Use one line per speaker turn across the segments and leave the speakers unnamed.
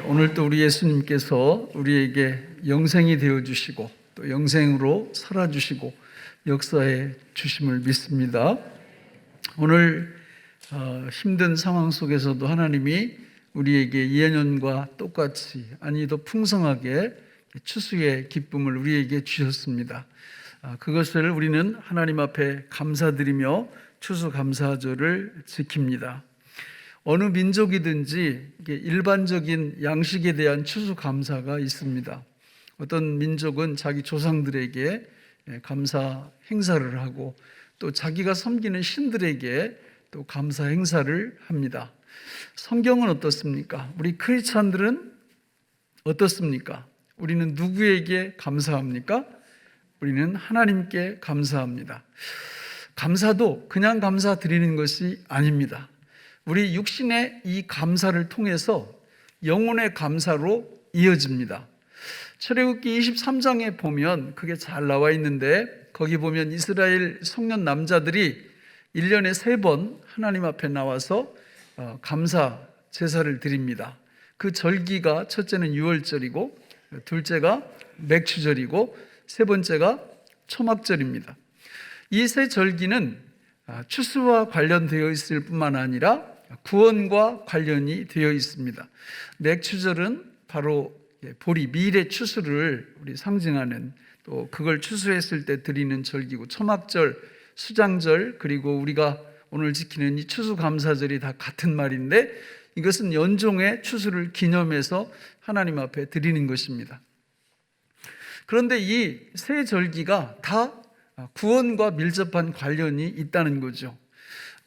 오늘 또 우리 예수님께서 우리에게 영생이 되어주시고 또 영생으로 살아주시고 역사해 주심을 믿습니다. 오늘 힘든 상황 속에서도 하나님이 우리에게 예년과 똑같이 아니 더 풍성하게 추수의 기쁨을 우리에게 주셨습니다. 그것을 우리는 하나님 앞에 감사드리며 추수감사절을 지킵니다. 어느 민족이든지 일반적인 양식에 대한 추수감사가 있습니다. 어떤 민족은 자기 조상들에게 감사 행사를 하고 또 자기가 섬기는 신들에게 또 감사 행사를 합니다. 성경은 어떻습니까? 우리 크리스찬들은 어떻습니까? 우리는 누구에게 감사합니까? 우리는 하나님께 감사합니다. 감사도 그냥 감사드리는 것이 아닙니다. 우리 육신의 이 감사를 통해서 영혼의 감사로 이어집니다. 출애굽기 23장에 보면 그게 잘 나와 있는데 거기 보면 이스라엘 청년 남자들이 1년에 3번 하나님 앞에 나와서 감사 제사를 드립니다. 그 절기가 첫째는 유월절이고 둘째가 맥추절이고 세 번째가 초막절입니다. 이 세 절기는 추수와 관련되어 있을 뿐만 아니라 구원과 관련이 되어 있습니다. 맥추절은 바로 보리, 밀의 추수를 우리 상징하는 또 그걸 추수했을 때 드리는 절기고 초막절, 수장절 그리고 우리가 오늘 지키는 이 추수감사절이 다 같은 말인데 이것은 연종의 추수를 기념해서 하나님 앞에 드리는 것입니다. 그런데 이 세 절기가 다 구원과 밀접한 관련이 있다는 거죠.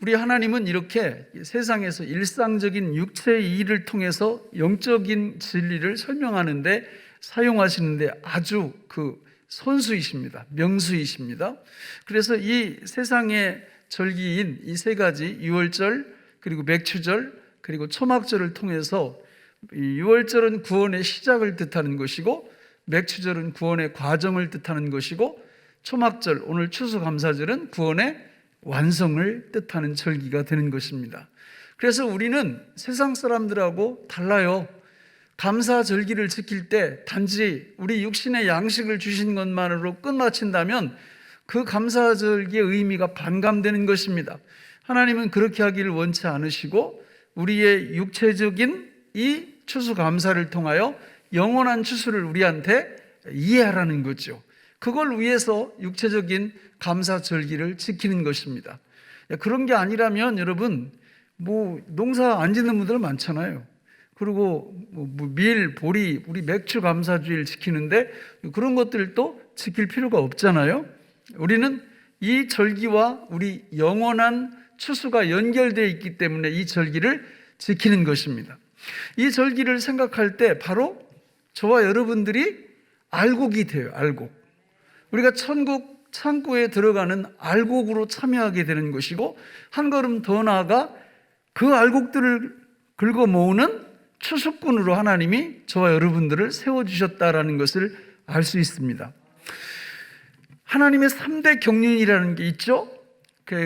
우리 하나님은 이렇게 세상에서 일상적인 육체의 일을 통해서 영적인 진리를 설명하는데 사용하시는데 아주 선수이십니다. 명수이십니다. 그래서 이 세상의 절기인 이 세 가지 유월절 그리고 맥추절 그리고 초막절을 통해서 유월절은 구원의 시작을 뜻하는 것이고 맥추절은 구원의 과정을 뜻하는 것이고 초막절 오늘 추수감사절은 구원의 완성을 뜻하는 절기가 되는 것입니다. 그래서 우리는 세상 사람들하고 달라요. 감사 절기를 지킬 때 단지 우리 육신의 양식을 주신 것만으로 끝마친다면 그 감사 절기의 의미가 반감되는 것입니다. 하나님은 그렇게 하기를 원치 않으시고 우리의 육체적인 이 추수감사를 통하여 영원한 추수를 우리한테 이해하라는 거죠. 그걸 위해서 육체적인 감사 절기를 지키는 것입니다. 그런 게 아니라면 여러분 농사 안 짓는 분들 많잖아요. 그리고 밀, 보리, 우리 맥주 감사주일 지키는데 그런 것들도 지킬 필요가 없잖아요. 우리는 이 절기와 우리 영원한 추수가 연결되어 있기 때문에 이 절기를 지키는 것입니다. 이 절기를 생각할 때 바로 저와 여러분들이 알곡이 돼요. 알곡. 우리가 천국 창고에 들어가는 알곡으로 참여하게 되는 것이고 한 걸음 더 나아가 그 알곡들을 긁어 모으는 추수꾼으로 하나님이 저와 여러분들을 세워주셨다라는 것을 알 수 있습니다. 하나님의 3대 경륜이라는 게 있죠.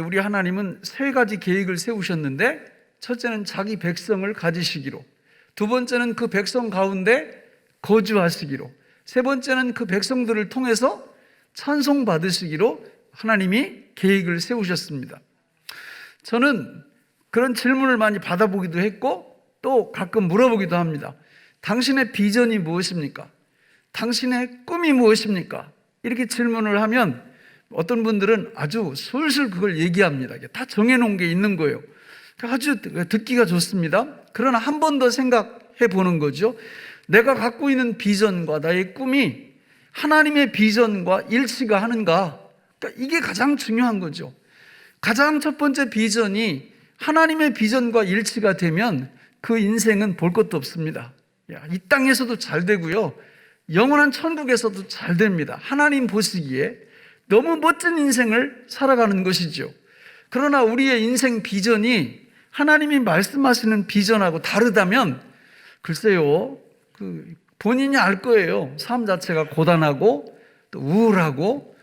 우리 하나님은 3가지 계획을 세우셨는데 첫째는 자기 백성을 가지시기로, 두 번째는 그 백성 가운데 거주하시기로, 세 번째는 그 백성들을 통해서 찬송 받으시기로 하나님이 계획을 세우셨습니다. 저는 그런 질문을 많이 받아보기도 했고 또 가끔 물어보기도 합니다. 당신의 비전이 무엇입니까? 당신의 꿈이 무엇입니까? 이렇게 질문을 하면 어떤 분들은 아주 술술 그걸 얘기합니다. 다 정해놓은 게 있는 거예요. 아주 듣기가 좋습니다. 그러나 한 번 더 생각해 보는 거죠. 내가 갖고 있는 비전과 나의 꿈이 하나님의 비전과 일치가 하는가? 그러니까 이게 가장 중요한 거죠. 가장 첫 번째 비전이 하나님의 비전과 일치가 되면 그 인생은 볼 것도 없습니다. 이 땅에서도 잘 되고요. 영원한 천국에서도 잘 됩니다. 하나님 보시기에 너무 멋진 인생을 살아가는 것이죠. 그러나 우리의 인생 비전이 하나님이 말씀하시는 비전하고 다르다면 글쎄요. 본인이 알 거예요. 삶 자체가 고단하고 또 우울하고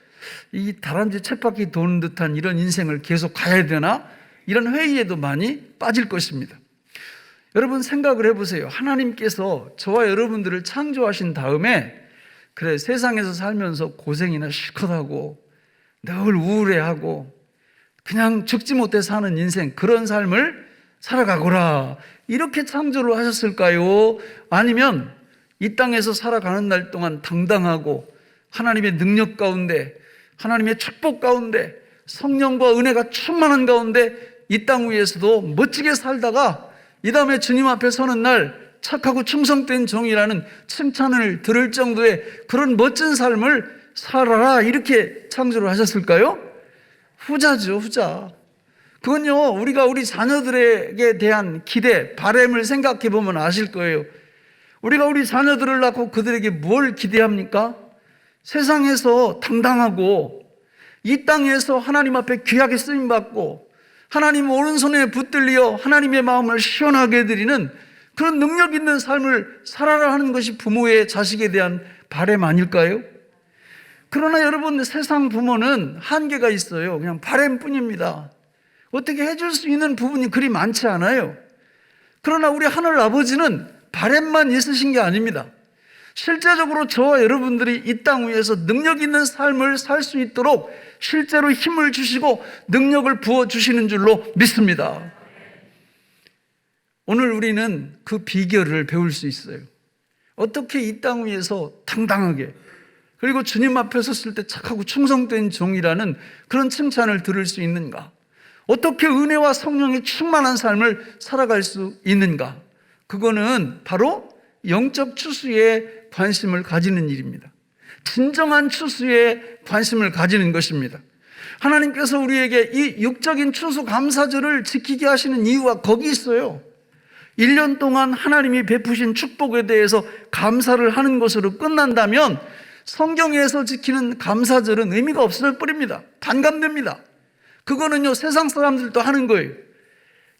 이 다람쥐 쳇바퀴 도는 듯한 이런 인생을 계속 가야 되나? 이런 회의에도 많이 빠질 것입니다. 여러분 생각을 해보세요. 하나님께서 저와 여러분들을 창조하신 다음에 그래 세상에서 살면서 고생이나 실컷 하고 늘 우울해하고 그냥 죽지 못해 사는 인생, 그런 삶을 살아가거라 이렇게 창조를 하셨을까요? 아니면 이 땅에서 살아가는 날 동안 당당하고 하나님의 능력 가운데, 하나님의 축복 가운데, 성령과 은혜가 충만한 가운데 이 땅 위에서도 멋지게 살다가 이 다음에 주님 앞에 서는 날 착하고 충성된 종이라는 칭찬을 들을 정도의 그런 멋진 삶을 살아라 이렇게 창조를 하셨을까요? 후자죠, 후자. 그건요, 우리가 우리 자녀들에게 대한 기대, 바램을 생각해 보면 아실 거예요. 우리가 우리 자녀들을 낳고 그들에게 뭘 기대합니까? 세상에서 당당하고 이 땅에서 하나님 앞에 귀하게 쓰임받고 하나님 오른손에 붙들려 하나님의 마음을 시원하게 해드리는 그런 능력 있는 삶을 살아라 하는 것이 부모의 자식에 대한 바램 아닐까요? 그러나 여러분, 세상 부모는 한계가 있어요. 그냥 바램뿐입니다. 어떻게 해줄 수 있는 부분이 그리 많지 않아요. 그러나 우리 하늘 아버지는 바램만 있으신 게 아닙니다. 실제적으로 저와 여러분들이 이 땅 위에서 능력 있는 삶을 살 수 있도록 실제로 힘을 주시고 능력을 부어주시는 줄로 믿습니다. 오늘 우리는 그 비결을 배울 수 있어요. 어떻게 이 땅 위에서 당당하게, 그리고 주님 앞에 섰을 때 착하고 충성된 종이라는 그런 칭찬을 들을 수 있는가? 어떻게 은혜와 성령의 충만한 삶을 살아갈 수 있는가? 그거는 바로 영적 추수에 관심을 가지는 일입니다. 진정한 추수에 관심을 가지는 것입니다. 하나님께서 우리에게 이 육적인 추수 감사절을 지키게 하시는 이유가 거기 있어요. 1년 동안 하나님이 베푸신 축복에 대해서 감사를 하는 것으로 끝난다면 성경에서 지키는 감사절은 의미가 없을 뿐입니다. 반감됩니다. 그거는요, 세상 사람들도 하는 거예요.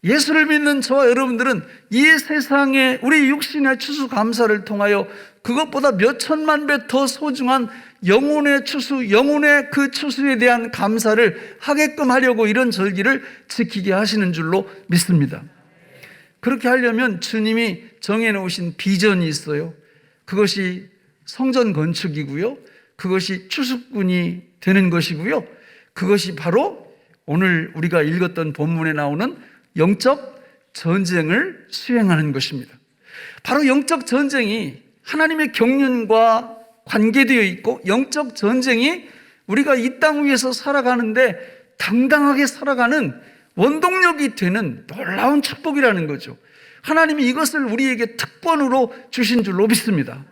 예수를 믿는 저와 여러분들은 이 세상에 우리 육신의 추수 감사를 통하여 그것보다 몇 천만 배 더 소중한 영혼의 추수, 영혼의 그 추수에 대한 감사를 하게끔 하려고 이런 절기를 지키게 하시는 줄로 믿습니다. 그렇게 하려면 주님이 정해놓으신 비전이 있어요. 그것이 성전 건축이고요, 그것이 추수꾼이 되는 것이고요, 그것이 바로 오늘 우리가 읽었던 본문에 나오는 영적 전쟁을 수행하는 것입니다. 바로 영적 전쟁이 하나님의 경륜과 관계되어 있고, 영적 전쟁이 우리가 이 땅 위에서 살아가는데 당당하게 살아가는 원동력이 되는 놀라운 축복이라는 거죠. 하나님이 이것을 우리에게 특권으로 주신 줄로 믿습니다.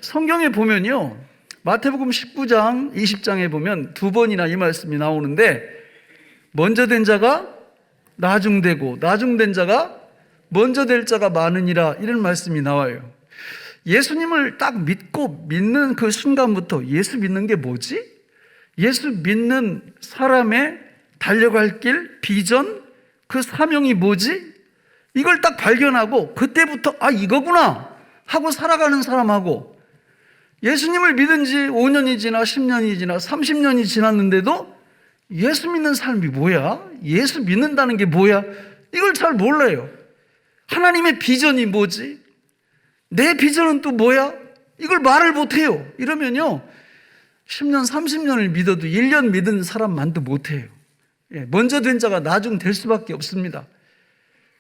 성경에 보면요, 마태복음 19장 20장에 보면 두 번이나 이 말씀이 나오는데, 먼저 된 자가 나중되고 나중된 자가 먼저 될 자가 많으니라, 이런 말씀이 나와요. 예수님을 딱 믿는 그 순간부터 예수 믿는 게 뭐지? 예수 믿는 사람의 달려갈 길, 비전, 그 사명이 뭐지? 이걸 딱 발견하고 그때부터 이거구나 하고 살아가는 사람하고, 예수님을 믿은 지 5년이 지나 10년이 지나 30년이 지났는데도 예수 믿는 삶이 뭐야? 예수 믿는다는 게 뭐야? 이걸 잘 몰라요. 하나님의 비전이 뭐지? 내 비전은 또 뭐야? 이걸 말을 못해요. 이러면요, 10년, 30년을 믿어도 1년 믿은 사람만도 못해요. 먼저 된 자가 나중 될 수밖에 없습니다.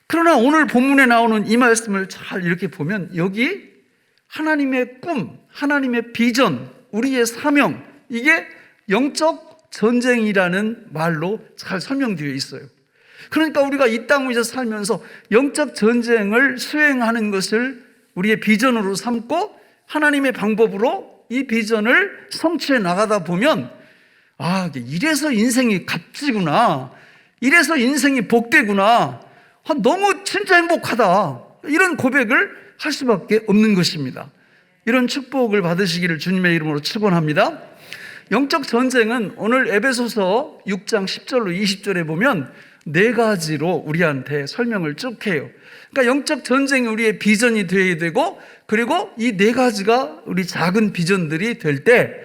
그러나 오늘 본문에 나오는 이 말씀을 잘 이렇게 보면 여기 하나님의 꿈, 하나님의 비전, 우리의 사명, 이게 영적 전쟁이라는 말로 잘 설명되어 있어요. 그러니까 우리가 이 땅 위에서 살면서 영적 전쟁을 수행하는 것을 우리의 비전으로 삼고 하나님의 방법으로 이 비전을 성취해 나가다 보면, 이래서 인생이 값지구나, 이래서 인생이 복되구나, 너무 진짜 행복하다, 이런 고백을 할 수밖에 없는 것입니다. 이런 축복을 받으시기를 주님의 이름으로 축원합니다. 영적 전쟁은 오늘 에베소서 6장 10절로 20절에 보면 네 가지로 우리한테 설명을 쭉 해요. 그러니까 영적 전쟁이 우리의 비전이 되어야 되고, 그리고 이 네 가지가 우리 작은 비전들이 될 때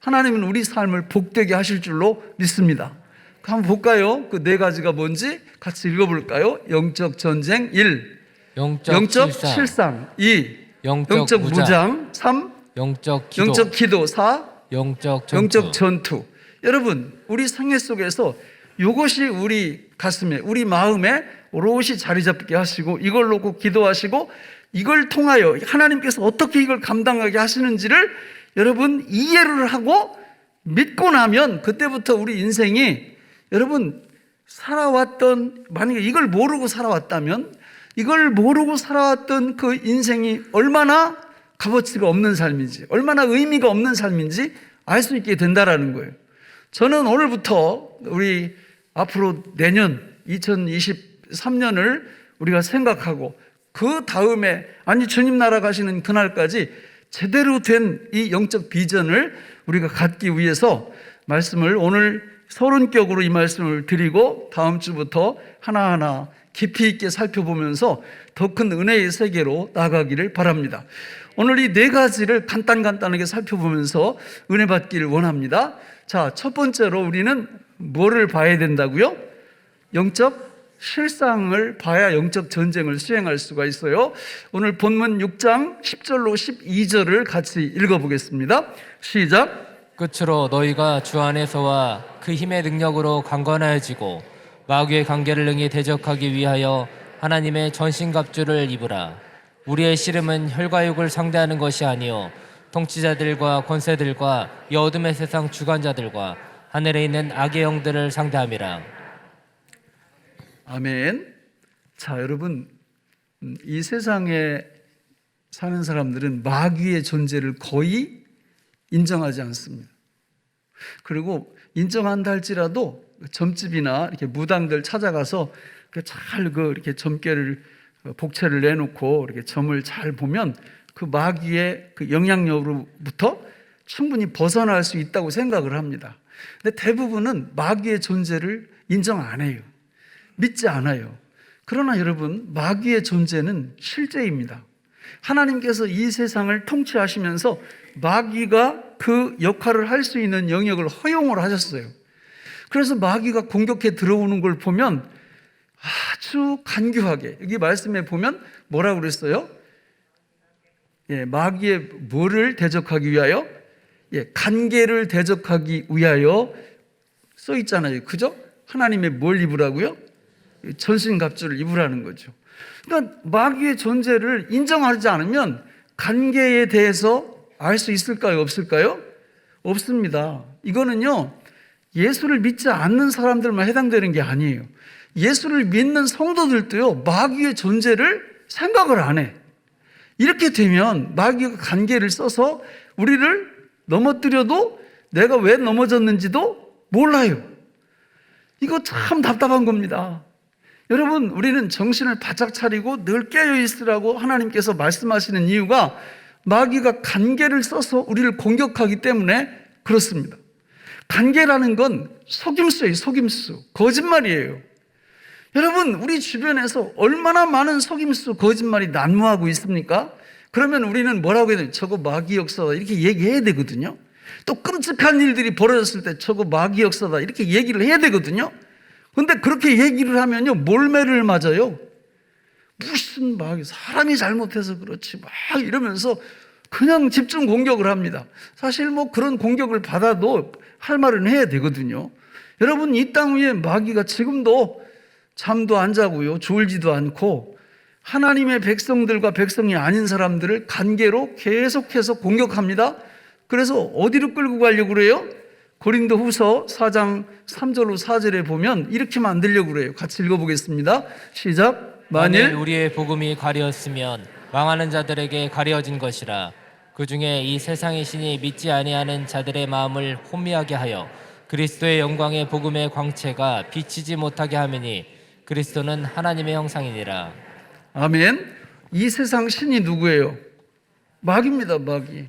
하나님은 우리 삶을 복되게 하실 줄로 믿습니다. 한번 볼까요? 그 네 가지가 뭔지 같이 읽어볼까요? 영적 전쟁 1.
영적
실상 2.
영적
무장 3.
영적 기도,
영적 기도 4.
영적
영적 전투. 여러분, 우리 생애 속에서 이것이 우리 가슴에, 우리 마음에 오롯이 자리 잡게 하시고, 이걸 놓고 기도하시고, 이걸 통하여 하나님께서 어떻게 이걸 감당하게 하시는지를 여러분 이해를 하고 믿고 나면, 그때부터 우리 인생이, 여러분 살아왔던, 만약에 이걸 모르고 살아왔다면, 이걸 모르고 살아왔던 그 인생이 얼마나 값어치가 없는 삶인지, 얼마나 의미가 없는 삶인지 알 수 있게 된다라는 거예요. 저는 오늘부터 우리 앞으로 내년 2023년을 우리가 생각하고, 그 다음에, 아니 주님 나라 가시는 그날까지 제대로 된 이 영적 비전을 우리가 갖기 위해서 말씀을 오늘 서론격으로 이 말씀을 드리고, 다음 주부터 하나하나 깊이 있게 살펴보면서 더 큰 은혜의 세계로 나가기를 바랍니다. 오늘 이 네 가지를 간단하게 살펴보면서 은혜 받기를 원합니다. 자, 첫 번째로 우리는 뭐를 봐야 된다고요? 영적 실상을 봐야 영적 전쟁을 수행할 수가 있어요. 오늘 본문 6장 10절로 12절을 같이 읽어보겠습니다. 시작.
끝으로 너희가 주 안에서와 그 힘의 능력으로 강건하여지고 마귀의 관계를 능히 대적하기 위하여 하나님의 전신갑주를 입으라. 우리의 씨름은 혈과 육을 상대하는 것이 아니요 통치자들과 권세들과 이 어둠의 세상 주관자들과 하늘에 있는 악의 영들을 상대함이라.
아멘. 자, 여러분, 이 세상에 사는 사람들은 마귀의 존재를 거의 인정하지 않습니다. 그리고 인정한다 할지라도 점집이나 이렇게 무당들 찾아가서 잘 이렇게 점괘를, 복채를 내놓고 이렇게 점을 잘 보면 그 마귀의 그 영향력으로부터 충분히 벗어날 수 있다고 생각을 합니다. 근데 대부분은 마귀의 존재를 인정 안 해요. 믿지 않아요. 그러나 여러분, 마귀의 존재는 실제입니다. 하나님께서 이 세상을 통치하시면서 마귀가 그 역할을 할 수 있는 영역을 허용을 하셨어요. 그래서 마귀가 공격해 들어오는 걸 보면 아주 간교하게, 여기 말씀에 보면 뭐라고 그랬어요? 마귀의 뭐를 대적하기 위하여? 관계를 대적하기 위하여 써 있잖아요. 그죠? 하나님의 뭘 입으라고요? 전신갑주를 입으라는 거죠. 그러니까 마귀의 존재를 인정하지 않으면 관계에 대해서 알 수 있을까요? 없을까요? 없습니다. 이거는요, 예수를 믿지 않는 사람들만 해당되는 게 아니에요. 예수를 믿는 성도들도요, 마귀의 존재를 생각을 안 해. 이렇게 되면 마귀가 관계를 써서 우리를 넘어뜨려도 내가 왜 넘어졌는지도 몰라요. 이거 참 답답한 겁니다. 여러분, 우리는 정신을 바짝 차리고 늘 깨어 있으라고 하나님께서 말씀하시는 이유가 마귀가 관계를 써서 우리를 공격하기 때문에 그렇습니다. 관계라는 건 속임수예요. 속임수, 거짓말이에요. 여러분, 우리 주변에서 얼마나 많은 속임수, 거짓말이 난무하고 있습니까? 그러면 우리는 뭐라고 해야 되나? 저거 마귀 역사다, 이렇게 얘기해야 되거든요. 또 끔찍한 일들이 벌어졌을 때 저거 마귀 역사다, 이렇게 얘기를 해야 되거든요. 근데 그렇게 얘기를 하면요, 몰매를 맞아요. 무슨 마귀, 사람이 잘못해서 그렇지 막 이러면서 그냥 집중 공격을 합니다. 사실 뭐 그런 공격을 받아도 할 말은 해야 되거든요. 여러분, 이 땅 위에 마귀가 지금도 잠도 안 자고요, 졸지도 않고 하나님의 백성들과 백성이 아닌 사람들을 관계로 계속해서 공격합니다. 그래서 어디로 끌고 가려고 그래요? 고린도 후서 4장 3절로 4절에 보면 이렇게 만들려고 그래요. 같이 읽어보겠습니다. 시작.
만일 우리의 복음이 가려졌으면 망하는 자들에게 가려진 것이라. 그 중에 이 세상의 신이 믿지 아니하는 자들의 마음을 혼미하게 하여 그리스도의 영광의 복음의 광채가 비치지 못하게 하매니 그리스도는 하나님의 형상이니라. 아멘.
이 세상 신이 누구예요? 마귀입니다.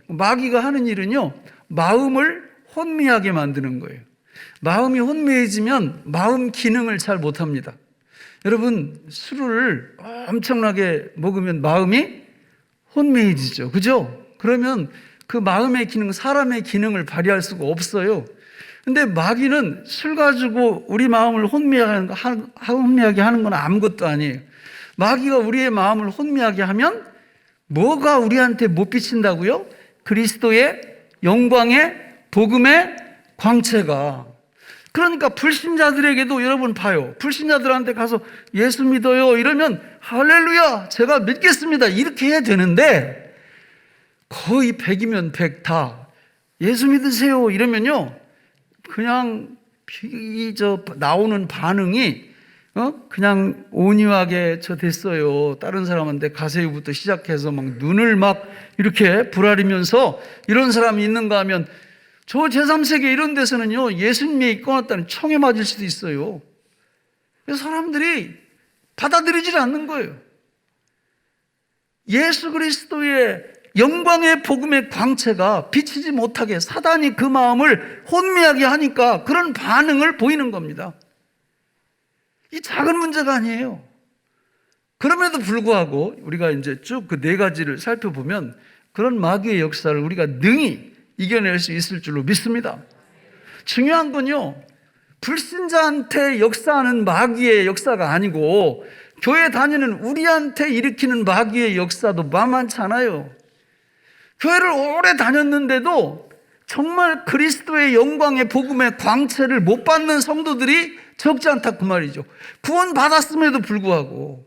마귀가 하는 일은요, 마음을 혼미하게 만드는 거예요. 마음이 혼미해지면 마음 기능을 잘 못합니다. 여러분, 술을 엄청나게 먹으면 마음이 혼미해지죠. 그죠? 그러면 그 마음의 기능, 사람의 기능을 발휘할 수가 없어요. 근데 마귀는 술 가지고 우리 마음을 혼미하게 하는 건 아무것도 아니에요. 마귀가 우리의 마음을 혼미하게 하면 뭐가 우리한테 못 비친다고요? 그리스도의 영광의 복음의 광채가. 그러니까 불신자들에게도 여러분 봐요. 불신자들한테 가서 예수 믿어요 이러면 할렐루야 제가 믿겠습니다 이렇게 해야 되는데, 거의 100이면 100 다 예수 믿으세요 이러면요, 그냥 나오는 반응이 그냥 온유하게 저 됐어요. 다른 사람한테 가세요부터 시작해서 막 눈을 막 이렇게 부라리면서 이런 사람이 있는가 하면 저 제3세계 이런 데서는요, 예수님이 입고 왔다는 총에 맞을 수도 있어요. 그래서 사람들이 받아들이질 않는 거예요. 예수 그리스도의 영광의 복음의 광채가 비치지 못하게 사단이 그 마음을 혼미하게 하니까 그런 반응을 보이는 겁니다. 이 작은 문제가 아니에요. 그럼에도 불구하고 우리가 이제 쭉 그 네 가지를 살펴보면 그런 마귀의 역사를 우리가 능히 이겨낼 수 있을 줄로 믿습니다. 중요한 건요, 불신자한테 역사하는 마귀의 역사가 아니고 교회 다니는 우리한테 일으키는 마귀의 역사도 만만치 않아요. 교회를 오래 다녔는데도 정말 그리스도의 영광의 복음의 광채를 못 받는 성도들이 적지 않다 그 말이죠. 구원 받았음에도 불구하고,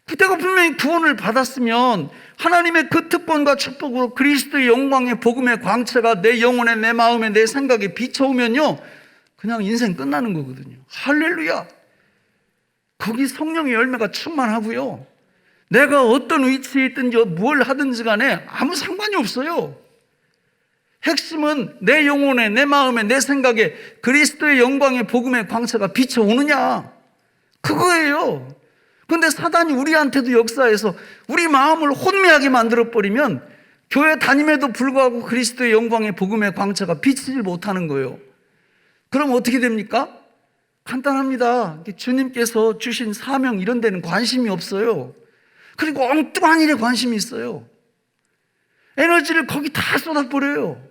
그때가 분명히 구원을 받았으면 하나님의 그 특권과 축복으로 그리스도의 영광의 복음의 광채가 내 영혼에, 내 마음에, 내 생각에 비춰오면요, 그냥 인생 끝나는 거거든요. 할렐루야. 거기 성령의 열매가 충만하고요, 내가 어떤 위치에 있든지 뭘 하든지 간에 아무 상관이 없어요. 핵심은 내 영혼에, 내 마음에, 내 생각에 그리스도의 영광의 복음의 광채가 비춰오느냐, 그거예요. 그런데 사단이 우리한테도 역사해서 우리 마음을 혼미하게 만들어버리면 교회 다님에도 불구하고 그리스도의 영광의 복음의 광채가 비치지 못하는 거예요. 그럼 어떻게 됩니까? 간단합니다. 주님께서 주신 사명 이런 데는 관심이 없어요. 그리고 엉뚱한 일에 관심이 있어요. 에너지를 거기 다 쏟아버려요.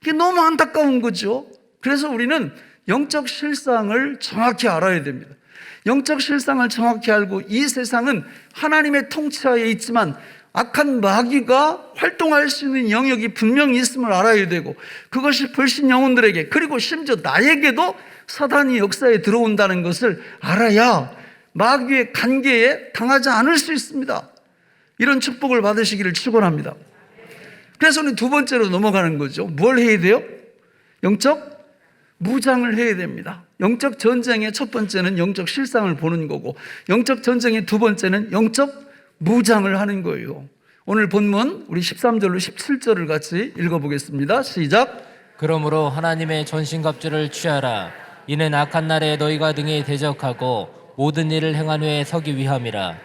이게 너무 안타까운 거죠. 그래서 우리는 영적 실상을 정확히 알아야 됩니다. 영적 실상을 정확히 알고, 이 세상은 하나님의 통치하에 있지만 악한 마귀가 활동할 수 있는 영역이 분명히 있음을 알아야 되고, 그것이 불신 영혼들에게, 그리고 심지어 나에게도 사단이 역사에 들어온다는 것을 알아야 마귀의 간계에 당하지 않을 수 있습니다. 이런 축복을 받으시기를 축원합니다. 그래서 우리 두 번째로 넘어가는 거죠. 뭘 해야 돼요? 영적 무장을 해야 됩니다. 영적 전쟁의 첫 번째는 영적 실상을 보는 거고, 영적 전쟁의 두 번째는 영적 무장을 하는 거예요. 오늘 본문 우리 13절로 17절을 같이 읽어보겠습니다. 시작.
그러므로 하나님의 전신갑주를 취하라. 이는 악한 날에 너희가 등에 대적하고 모든 일을 행한 후에 서기 위함이라.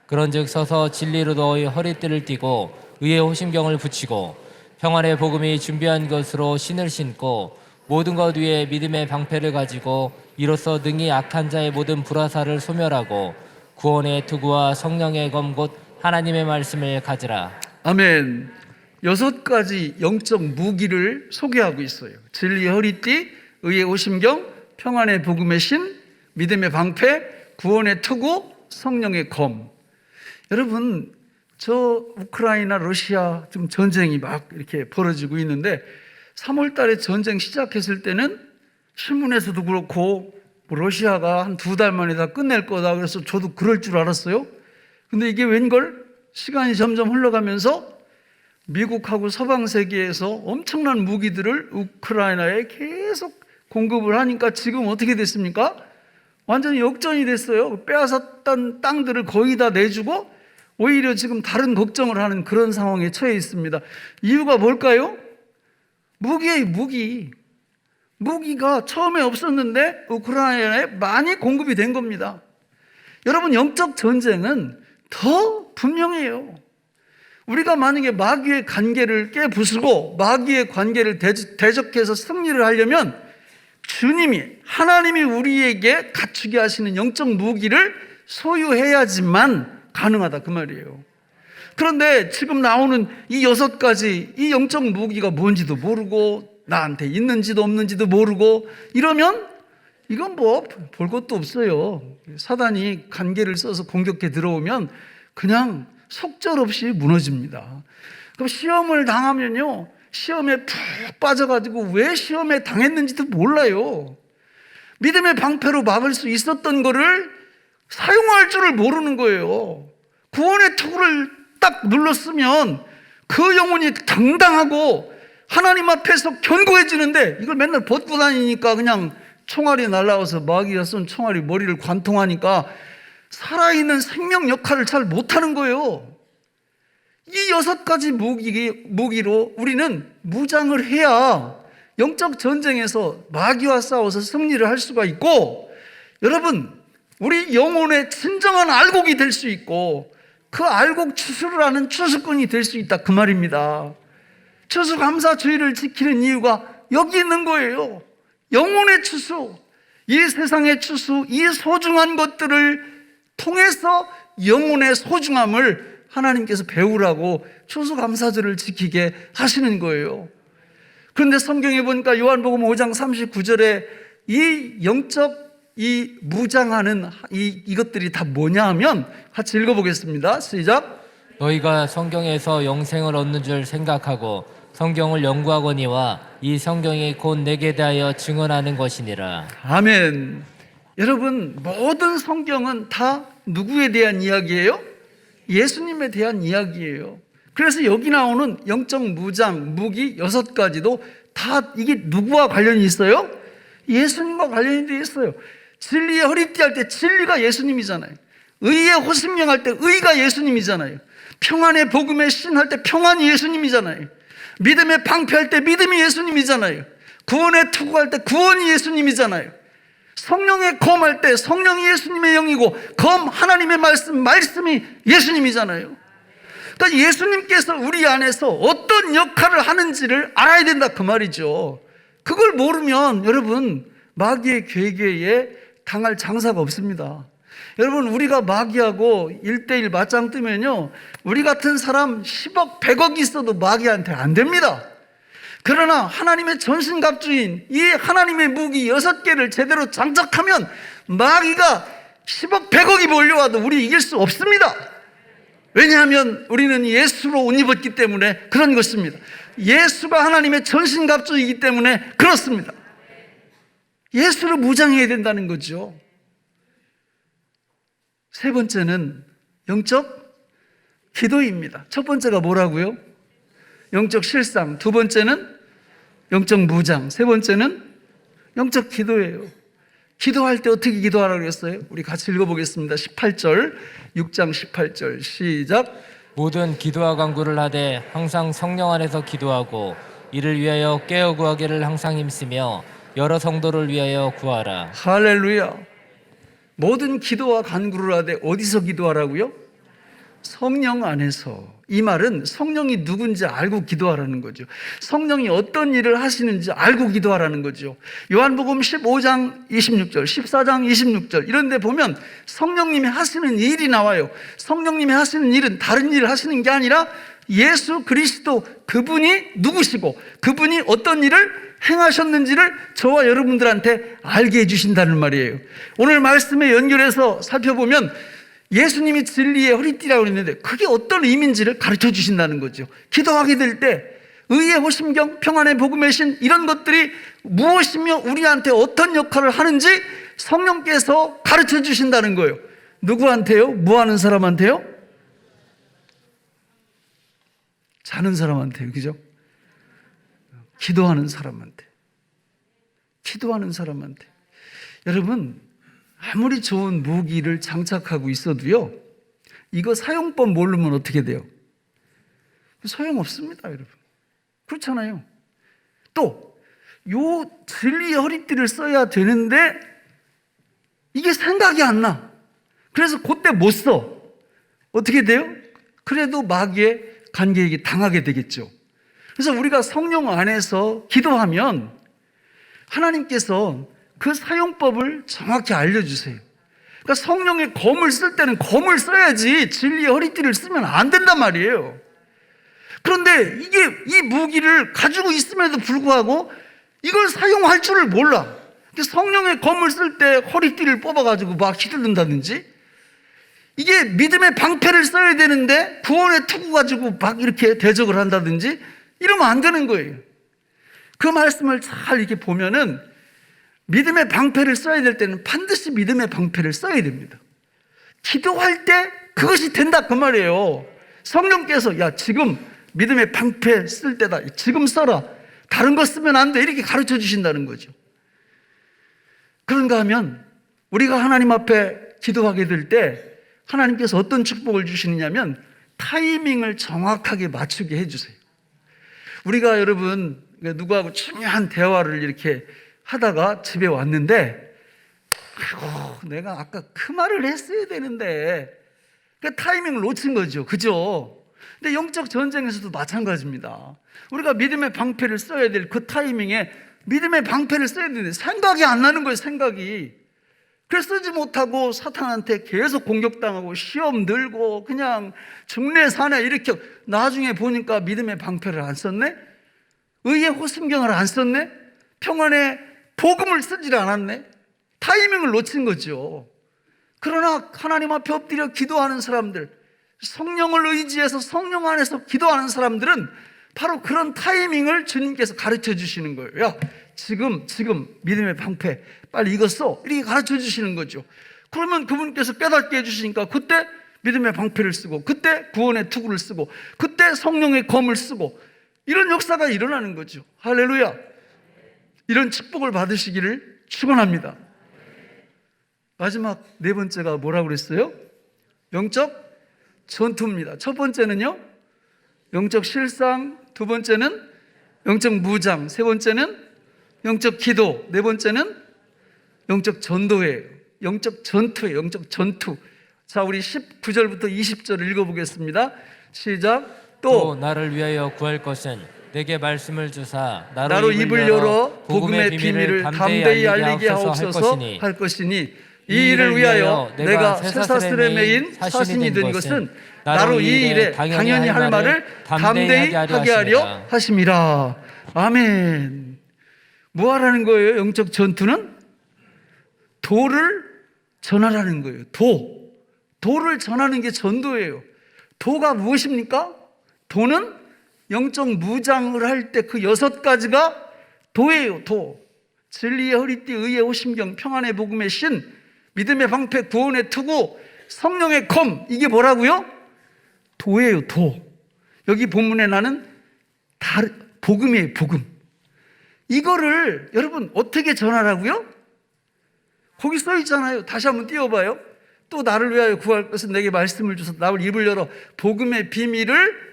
그런즉 서서 진리로 너희 허리띠를 띠고 의의 호심경을 붙이고 평안의 복음이 준비한 것으로 신을 신고 모든 것 위에 믿음의 방패를 가지고 이로써 능히 악한 자의 모든 불화살을 소멸하고 구원의 투구와 성령의 검 곧 하나님의 말씀을 가지라.
아멘. 6가지 영적 무기를 소개하고 있어요. 진리의 허리띠, 의의 호심경, 평안의 복음의 신, 믿음의 방패, 구원의 투구, 성령의 검. 여러분, 저 우크라이나 러시아 지금 전쟁이 막 이렇게 벌어지고 있는데 3월 달에 전쟁 시작했을 때는 신문에서도 그렇고 러시아가 한 2달 만에 다 끝낼 거다 그래서 저도 그럴 줄 알았어요. 근데 이게 웬걸? 시간이 점점 흘러가면서 미국하고 서방 세계에서 엄청난 무기들을 우크라이나에 계속 공급을 하니까 지금 어떻게 됐습니까? 완전히 역전이 됐어요. 빼앗았던 땅들을 거의 다 내주고 오히려 지금 다른 걱정을 하는 그런 상황에 처해 있습니다. 이유가 뭘까요? 무기예요, 무기. 무기가 처음에 없었는데 우크라이나에 많이 공급이 된 겁니다. 여러분, 영적 전쟁은 더 분명해요. 우리가 만약에 마귀의 관계를 깨부수고 마귀의 관계를 대적해서 승리를 하려면 주님이, 하나님이 우리에게 갖추게 하시는 영적 무기를 소유해야지만 가능하다 그 말이에요. 그런데 지금 나오는 이 6가지 이 영적 무기가 뭔지도 모르고 나한테 있는지도 없는지도 모르고 이러면 이건 뭐 볼 것도 없어요. 사단이 간계를 써서 공격해 들어오면 그냥 속절없이 무너집니다. 그럼 시험을 당하면요, 시험에 푹 빠져가지고 왜 시험에 당했는지도 몰라요. 믿음의 방패로 막을 수 있었던 거를 사용할 줄을 모르는 거예요. 구원의 투구를 딱 눌렀으면 그 영혼이 당당하고 하나님 앞에서 견고해지는데, 이걸 맨날 벗고 다니니까 그냥 총알이 날라와서 마귀가 쏜 총알이 머리를 관통하니까 살아있는 생명 역할을 잘 못하는 거예요. 이 6가지 무기로 우리는 무장을 해야 영적 전쟁에서 마귀와 싸워서 승리를 할 수가 있고, 여러분, 우리 영혼의 진정한 알곡이 될 수 있고, 그 알곡 추수를 하는 추수꾼이 될 수 있다, 그 말입니다. 추수감사주의를 지키는 이유가 여기 있는 거예요. 영혼의 추수, 이 세상의 추수, 이 소중한 것들을 통해서 영혼의 소중함을 하나님께서 배우라고 추수감사주를 지키게 하시는 거예요. 그런데 성경에 보니까 요한복음 5장 39절에 이 영적 이 무장하는 이것들이 다 뭐냐 하면, 같이 읽어보겠습니다. 시작.
너희가 성경에서 영생을 얻는 줄 생각하고 성경을 연구하거니와 이 성경이 곧 내게 대하여 증언하는 것이니라.
아멘. 여러분, 모든 성경은 다 누구에 대한 이야기예요? 예수님에 대한 이야기예요. 그래서 여기 나오는 영적 무장, 무기 6가지도 다 이게 누구와 관련이 있어요? 예수님과 관련이 되어 있어요. 진리의 허리띠 할 때 진리가 예수님이잖아요. 의의 호심령 할 때 의가 예수님이잖아요. 평안의 복음의 신 할 때 평안이 예수님이잖아요. 믿음의 방패할 때 믿음이 예수님이잖아요. 구원의 투구할 때 구원이 예수님이잖아요. 성령의 검할 때 성령이 예수님의 영이고, 검 하나님의 말씀이 예수님이잖아요. 그러니까 예수님께서 우리 안에서 어떤 역할을 하는지를 알아야 된다, 그 말이죠. 그걸 모르면 여러분, 마귀의 괴계에 당할 장사가 없습니다. 여러분, 우리가 마귀하고 1대1 맞짱 뜨면요, 우리 같은 사람 10억 100억이 있어도 마귀한테 안 됩니다. 그러나 하나님의 전신갑주인 이 하나님의 무기 6개를 제대로 장착하면 마귀가 10억 100억이 몰려와도 우리 이길 수 없습니다. 왜냐하면 우리는 예수로 옷 입었기 때문에 그런 것입니다. 예수가 하나님의 전신갑주이기 때문에 그렇습니다. 예수를 무장해야 된다는 거죠. 세 번째는 영적 기도입니다. 첫 번째가 뭐라고요? 영적 실상. 두 번째는 영적 무장. 세 번째는 영적 기도예요. 기도할 때 어떻게 기도하라고 그랬어요? 우리 같이 읽어보겠습니다. 18절, 6장 18절 시작.
모든 기도와 간구를 하되 항상 성령 안에서 기도하고 이를 위하여 깨어 구하기를 항상 힘쓰며 여러 성도를 위하여 구하라.
할렐루야. 모든 기도와 간구를 하되 어디서 기도하라고요? 성령 안에서. 이 말은 성령이 누군지 알고 기도하라는 거죠. 성령이 어떤 일을 하시는지 알고 기도하라는 거죠. 요한복음 15장 26절, 14장 26절 이런 데 보면 성령님이 하시는 일이 나와요. 성령님이 하시는 일은 다른 일을 하시는 게 아니라 예수 그리스도, 그분이 누구시고 그분이 어떤 일을 행하셨는지를 저와 여러분들한테 알게 해주신다는 말이에요. 오늘 말씀에 연결해서 살펴보면 예수님이 진리의 허리띠라고 했는데 그게 어떤 의미인지를 가르쳐 주신다는 거죠. 기도하게 될 때 의의 호심경, 평안의 복음의 신 이런 것들이 무엇이며 우리한테 어떤 역할을 하는지 성령께서 가르쳐 주신다는 거예요. 누구한테요? 뭐 하는 사람한테요? 자는 사람한테요. 그죠? 기도하는 사람한테. 기도하는 사람한테. 여러분, 아무리 좋은 무기를 장착하고 있어도요, 이거 사용법 모르면 어떻게 돼요? 소용없습니다, 여러분. 그렇잖아요. 또, 요 진리의 허리띠를 써야 되는데, 이게 생각이 안 나. 그래서 그때 못 써. 어떻게 돼요? 그래도 마귀의 간계에게 당하게 되겠죠. 그래서 우리가 성령 안에서 기도하면 하나님께서 그 사용법을 정확히 알려주세요. 그러니까 성령의 검을 쓸 때는 검을 써야지 진리의 허리띠를 쓰면 안 된단 말이에요. 그런데 이게 이 무기를 가지고 있음에도 불구하고 이걸 사용할 줄을 몰라. 성령의 검을 쓸 때 허리띠를 뽑아가지고 막 휘두른다든지, 이게 믿음의 방패를 써야 되는데 구원의 투구 가지고 막 이렇게 대적을 한다든지 이러면 안 되는 거예요. 그 말씀을 잘 이렇게 보면은 믿음의 방패를 써야 될 때는 반드시 믿음의 방패를 써야 됩니다. 기도할 때 그것이 된다 그 말이에요. 성령께서 야 지금 믿음의 방패 쓸 때다, 지금 써라, 다른 거 쓰면 안 돼, 이렇게 가르쳐 주신다는 거죠. 그런가 하면 우리가 하나님 앞에 기도하게 될 때 하나님께서 어떤 축복을 주시느냐면 타이밍을 정확하게 맞추게 해주세요. 우리가 여러분 누구하고 중요한 대화를 이렇게 하다가 집에 왔는데, 아이고 내가 아까 그 말을 했어야 되는데, 그 타이밍을 놓친 거죠. 그죠? 근데 영적 전쟁에서도 마찬가지입니다. 우리가 믿음의 방패를 써야 될 그 타이밍에 믿음의 방패를 써야 되는데 생각이 안 나는 거예요. 생각이. 그래서 쓰지 못하고 사탄한테 계속 공격당하고 시험 늘고 그냥 중내 사내 이렇게, 나중에 보니까 믿음의 방패를 안 썼네, 의의 호심경을 안 썼네, 평안의 복음을 쓰질 않았네. 타이밍을 놓친 거죠. 그러나 하나님 앞에 엎드려 기도하는 사람들, 성령을 의지해서 성령 안에서 기도하는 사람들은 바로 그런 타이밍을 주님께서 가르쳐 주시는 거예요. 야 지금 믿음의 방패 빨리 이거 써, 이렇게 가르쳐 주시는 거죠. 그러면 그분께서 깨닫게 해주시니까 그때 믿음의 방패를 쓰고, 그때 구원의 투구를 쓰고, 그때 성령의 검을 쓰고, 이런 역사가 일어나는 거죠. 할렐루야. 이런 축복을 받으시기를 축원합니다. 마지막 네 번째가 뭐라고 그랬어요? 영적 전투입니다. 첫 번째는요 영적 실상, 두 번째는 영적 무장, 세 번째는 영적 기도, 네 번째는 영적 전도예요. 영적 전투예요. 영적 전투. 자, 우리 19절부터 20절을 읽어보겠습니다. 시작.
또 나를 위하여 구할 것은 내게 말씀을 주사
나로 입을 열어 복음의 비밀을 담대히 알리게 하옵소서 할 것이니, 이 일을 위하여 내가 쇠사슬에 매인 사신이 된 것은 나로 이 일에 당연히 할 말을 담대히 하게 하려 하심이라. 아멘. 뭐 하라는 거예요? 영적 전투는 도를 전하라는 거예요. 도를 전하는 게 전도예요. 도가 무엇입니까? 도는 영적 무장을 할 때 그 6가지가 도예요. 도. 진리의 허리띠, 의의 호심경, 평안의 복음의 신, 믿음의 방패, 구원의 투구, 성령의 검, 이게 뭐라고요? 도예요. 도. 여기 본문에 나는 복음이에요. 복음. 이거를 여러분 어떻게 전하라고요? 거기 써 있잖아요. 다시 한번 띄워봐요. 또 나를 위하여 구할 것은 내게 말씀을 주서 나를 입을 열어 복음의 비밀을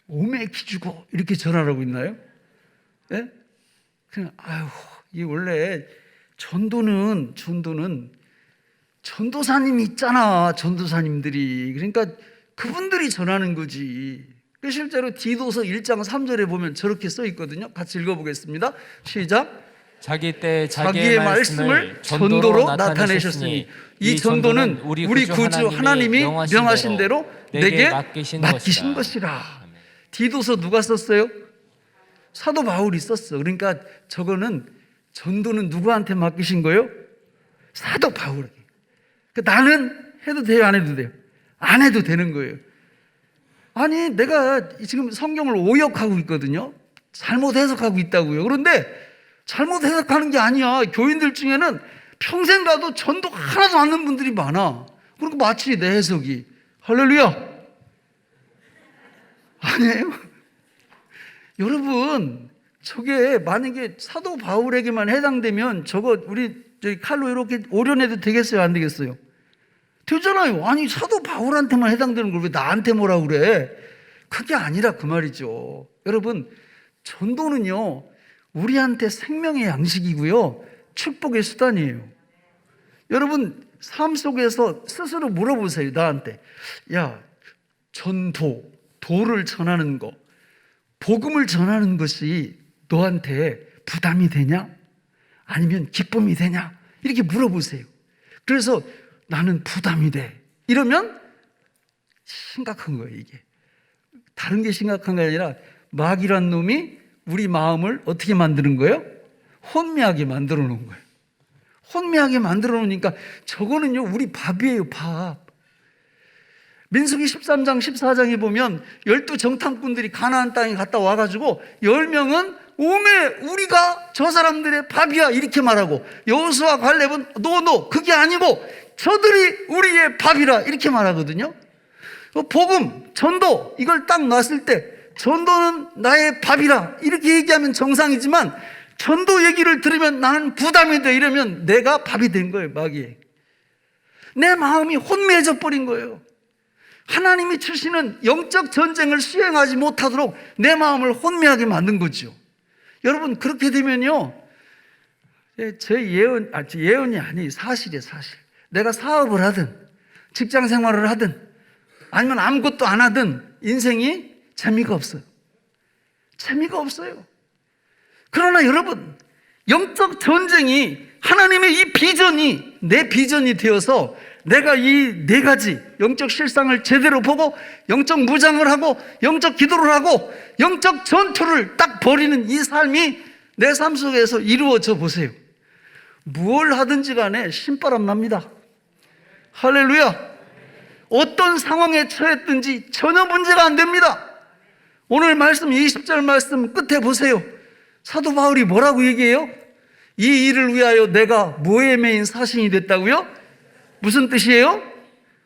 오매기 주고, 이렇게 전하라고 있나요? 네? 그냥 이 원래 전도는 전도사님이 있잖아. 전도사님들이. 그러니까 그분들이 전하는 거지. 실제로 디도서 1장 3절에 보면 저렇게 써 있거든요. 같이 읽어보겠습니다. 시작.
자기 때
자기의 말씀을 전도로 나타내셨으니 이 전도는 우리 구주 하나님이 명하신 대로 내게 맡기신 것이라. 디도서 누가 썼어요? 사도 바울이 썼어. 그러니까 저거는 전도는 누구한테 맡기신 거예요? 사도 바울에게. 나는 해도 돼요? 안 해도 돼요? 안 해도 되는 거예요. 아니 내가 지금 성경을 오역하고 있거든요. 잘못 해석하고 있다고요. 그런데 잘못 해석하는 게 아니야. 교인들 중에는 평생 가도 전도 하나도 안 하는 분들이 많아. 그리고 마치 내 해석이. 할렐루야. 아니에요? 여러분, 저게 만약에 사도 바울에게만 해당되면 저거 우리 저기 칼로 이렇게 오려내도 되겠어요? 안 되겠어요? 되잖아요. 아니 사도 바울한테만 해당되는 걸 왜 나한테 뭐라 그래? 그게 아니라 그 말이죠. 여러분, 전도는요 우리한테 생명의 양식이고요 축복의 수단이에요. 여러분 삶 속에서 스스로 물어보세요. 나한테 야 도를 전하는 거, 복음을 전하는 것이 너한테 부담이 되냐? 아니면 기쁨이 되냐? 이렇게 물어보세요. 그래서 나는 부담이 돼. 이러면 심각한 거예요. 이게 다른 게 심각한 게 아니라 마귀란 놈이 우리 마음을 어떻게 만드는 거예요? 혼미하게 만들어 놓은 거예요. 혼미하게 만들어 놓으니까 저거는요, 우리 밥이에요, 밥. 민수기 13장, 14장에 보면 12 정탐꾼들이 가나안 땅에 갔다 와가지고 10명은 오메 우리가 저 사람들의 밥이야 이렇게 말하고, 여호수아 갈렙은 노 그게 아니고 저들이 우리의 밥이라 이렇게 말하거든요. 복음, 전도 이걸 딱 놨을 때 전도는 나의 밥이라 이렇게 얘기하면 정상이지만, 전도 얘기를 들으면 나는 부담이 돼 이러면 내가 밥이 된 거예요. 마귀에 내 마음이 혼미해져 버린 거예요. 하나님이 주시는 영적 전쟁을 수행하지 못하도록 내 마음을 혼미하게 만든 거죠. 여러분, 그렇게 되면요, 제 예언이 아니 사실이에요. 사실. 내가 사업을 하든 직장 생활을 하든 아니면 아무것도 안 하든 인생이 재미가 없어요. 재미가 없어요. 그러나 여러분, 영적 전쟁이, 하나님의 이 비전이 내 비전이 되어서 내가 이 4가지 영적 실상을 제대로 보고 영적 무장을 하고 영적 기도를 하고 영적 전투를 딱 벌이는 이 삶이 내 삶 속에서 이루어져 보세요. 무엇을 하든지 간에 신바람 납니다. 할렐루야. 어떤 상황에 처했든지 전혀 문제가 안 됩니다. 오늘 말씀 20절 말씀 끝에 보세요. 사도 바울이 뭐라고 얘기해요? 이 일을 위하여 내가 뭐에 매인 사신이 됐다고요? 무슨 뜻이에요?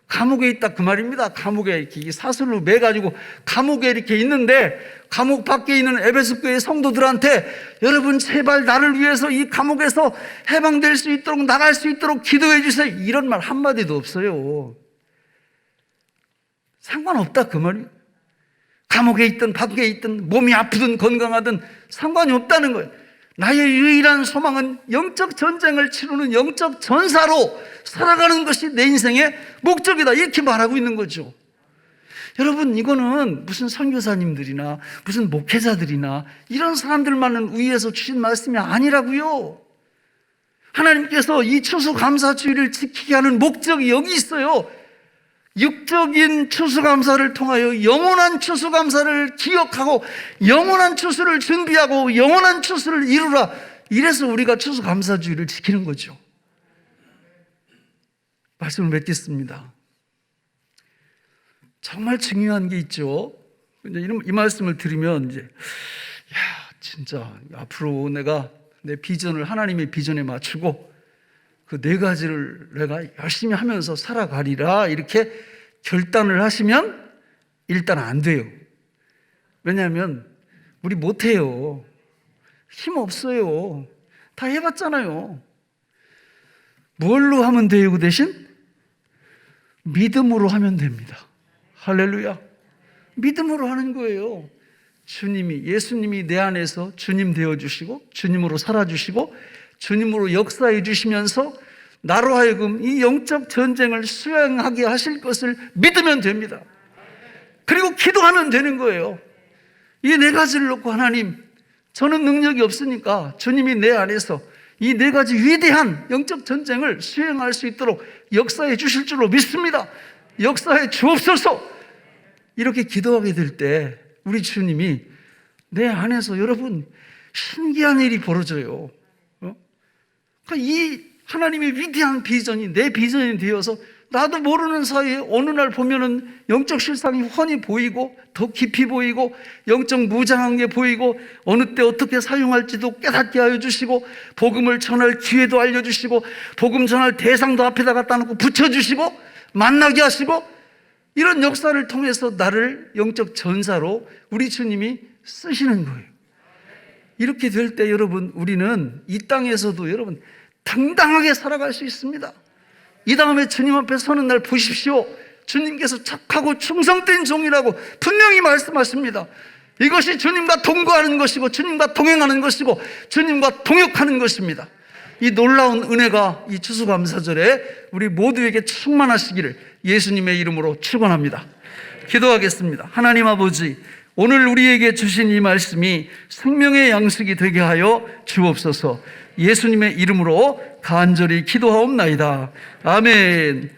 감옥에 있다 그 말입니다. 감옥에 이렇게 사슬로 매가지고 감옥에 이렇게 있는데, 감옥 밖에 있는 에베소 교회 성도들한테 여러분 제발 나를 위해서 이 감옥에서 해방될 수 있도록, 나갈 수 있도록 기도해 주세요, 이런 말 한마디도 없어요. 상관없다 그 말이에요. 감옥에 있든 밖에 있든 몸이 아프든 건강하든 상관이 없다는 거예요. 나의 유일한 소망은 영적 전쟁을 치르는 영적 전사로 살아가는 것이 내 인생의 목적이다, 이렇게 말하고 있는 거죠. 여러분, 이거는 무슨 선교사님들이나 무슨 목회자들이나 이런 사람들만은 위에서 주신 말씀이 아니라고요. 하나님께서 이 추수감사주의를 지키게 하는 목적이 여기 있어요. 육적인 추수감사를 통하여 영원한 추수감사를 기억하고 영원한 추수를 준비하고 영원한 추수를 이루라. 이래서 우리가 추수감사주의를 지키는 거죠. 말씀을 맺겠습니다. 정말 중요한 게 있죠. 이 말씀을 들으면 이제 진짜 앞으로 내가 내 비전을 하나님의 비전에 맞추고 그 4가지를 내가 열심히 하면서 살아가리라, 이렇게 결단을 하시면 일단 안 돼요. 왜냐하면 우리 못해요. 힘 없어요. 다 해봤잖아요. 뭘로 하면 돼요? 그 대신 믿음으로 하면 됩니다. 할렐루야. 믿음으로 하는 거예요. 예수님이 내 안에서 주님 되어주시고 주님으로 살아주시고 주님으로 역사해 주시면서 나로 하여금 이 영적 전쟁을 수행하게 하실 것을 믿으면 됩니다. 그리고 기도하면 되는 거예요. 이 4가지를 놓고, 하나님, 저는 능력이 없으니까 주님이 내 안에서 이 4가지 위대한 영적 전쟁을 수행할 수 있도록 역사해 주실 줄로 믿습니다. 역사해 주옵소서. 이렇게 기도하게 될 때 우리 주님이 내 안에서, 여러분, 신기한 일이 벌어져요. 이 하나님의 위대한 비전이 내 비전이 되어서 나도 모르는 사이에 어느 날 보면은 영적 실상이 훤히 보이고 더 깊이 보이고 영적 무장한 게 보이고 어느 때 어떻게 사용할지도 깨닫게 하여 주시고 복음을 전할 기회도 알려주시고 복음 전할 대상도 앞에다 갖다 놓고 붙여주시고 만나게 하시고, 이런 역사를 통해서 나를 영적 전사로 우리 주님이 쓰시는 거예요. 이렇게 될 때 여러분, 우리는 이 땅에서도 여러분 당당하게 살아갈 수 있습니다. 이 다음에 주님 앞에 서는 날 보십시오. 주님께서 착하고 충성된 종이라고 분명히 말씀하십니다. 이것이 주님과 동거하는 것이고 주님과 동행하는 것이고 주님과 동역하는 것입니다. 이 놀라운 은혜가 이 추수감사절에 우리 모두에게 충만하시기를 예수님의 이름으로 축원합니다. 기도하겠습니다. 하나님 아버지, 오늘 우리에게 주신 이 말씀이 생명의 양식이 되게 하여 주옵소서. 예수님의 이름으로 간절히 기도하옵나이다. 아멘.